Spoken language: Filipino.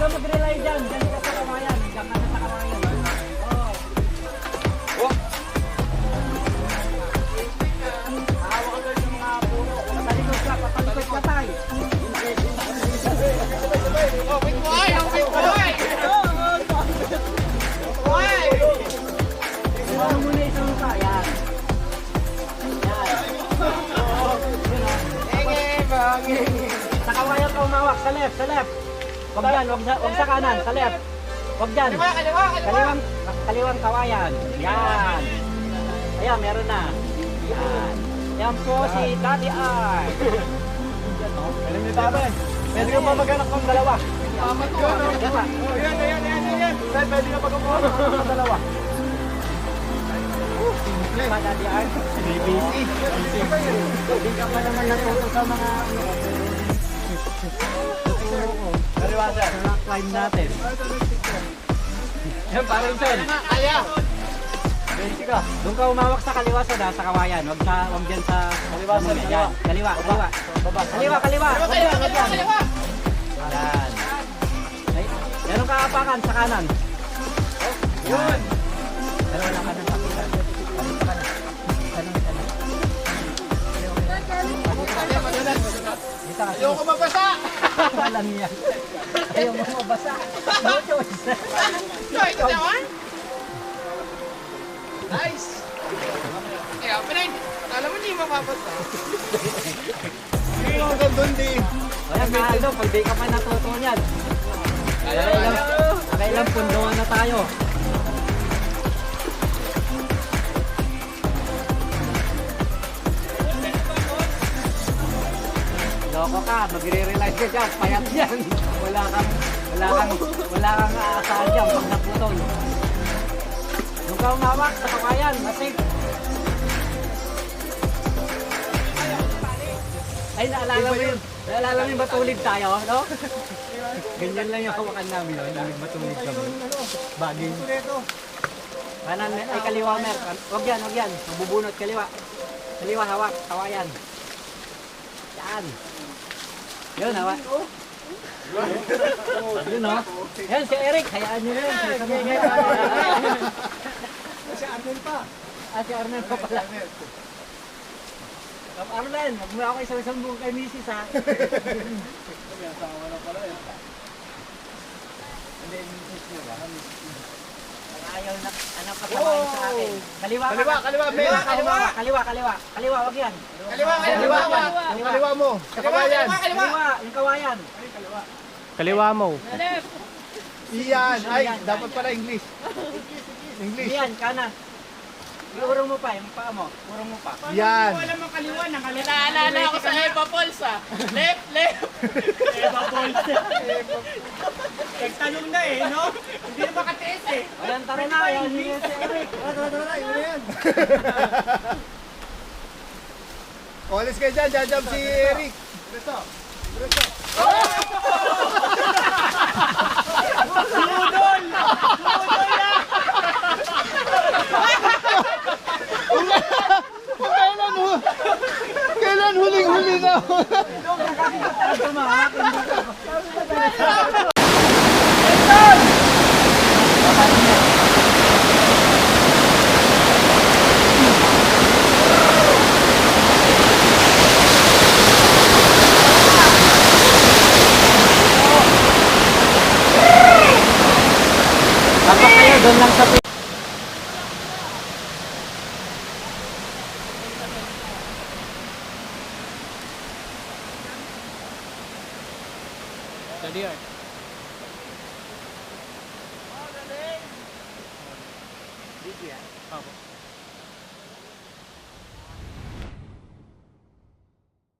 ka mag-relay dyan. Dyan ka sa kawayan. Dyan ka na sa kawayan. Oo. Oh. Nakahawa ka doon yung mga puro. Patalikod ka. Patalikod ka tayo. Oh, wait mo ay! Oh, wait mo ay! Why? Ano muna isang mukha? Yan. Yan. Sa kawayan ka umawak. Sa left. Sa left. Wag dyan. Wag sa kanan. Sa left. Wag dyan. Kaliwang kawayan. Yan. Ayan, meron na. Yan. Yan po si Daddy Art. Alam niyo tatay, pwede ka pa mag-anak ng dalawa. Pamat ko, no? Oh, yan. Tay, pwede ka mag-anak ng dalawa. Diba, Daddy Art? Busy. Hindi ka pa naman natuto sa mga Kaliwa sir. climb natin. Yan, parang Sen. Kaya! Busy ka. Doon ka umawak sa kaliwa sa kawayan. Wag dyan sa Kaliwa, sir, yan. kaliwa. Kaliwa. Baba. Kaliwa. Wag dyan, wag dyan. Kaliwa! Yan. Ay, meron ka apakan sa kanan. Yun. Dalawa lang kanan sa kanan. Dito ka na. Dito ka. Ayoko mabasa! Alam niya. Ayaw mo mabasa. No choice. So, ito naman? Nice! Kaya, pinay, alam mo hindi mapapasa. Hindi ka hanggang doon, di. Ayan na, Aldo, pag di ka pa natuto niyan. Kailang punduan na tayo. Loko ka, magre-realize ka dyan, payat yan. Wala kang aasahan dyan pag naputol. Nung ka umawak sa kawayan, masig. Ay, naalala mo yung batulid tayo, no? Ganyan lang yung hawakan namin, no? Yung batulid kami. Baging. Kanan, ay kaliwa, Mer. Wag yan. Mabubunot, kaliwa. Kaliwa, hawak, kawayan. Yan. Yun, hawak. Yun, no? Yan, si Eric. Hayaan nyo na yun. Si Arnel pa. Si Arnel pa pala. Arlen, wag mo ako isang buong kay Mrs. ha. Sama na pala eh. Hindi, Mrs. nyo ba? Ayaw na, anak pagkawain sa akin. Kaliwa, kaliwa, wag yan. Kaliwa mo. Sa kawayan. Kaliwa, yung kawayan. Kaliwa mo. Iyan. Ay, dapat pala English. English. Yan, kanan. Iurong mo pa, yung paa mo. Urong mo pa. Yan. Wala mang kaliwa, naalala ako sa Eva Pauls, ah. Left! Eva Pauls. Nagtanong na eh, no? Hindi na makatiis eh. Ayan, tara na. Ayan, yun si Eric. Tara, yun na yan. Alis kayo dyan, jajab si Eric. Diretso. Budol na! Kailan huling-huli na? Dapat kayo doon lang sa Daddy Art. video yan. Opo.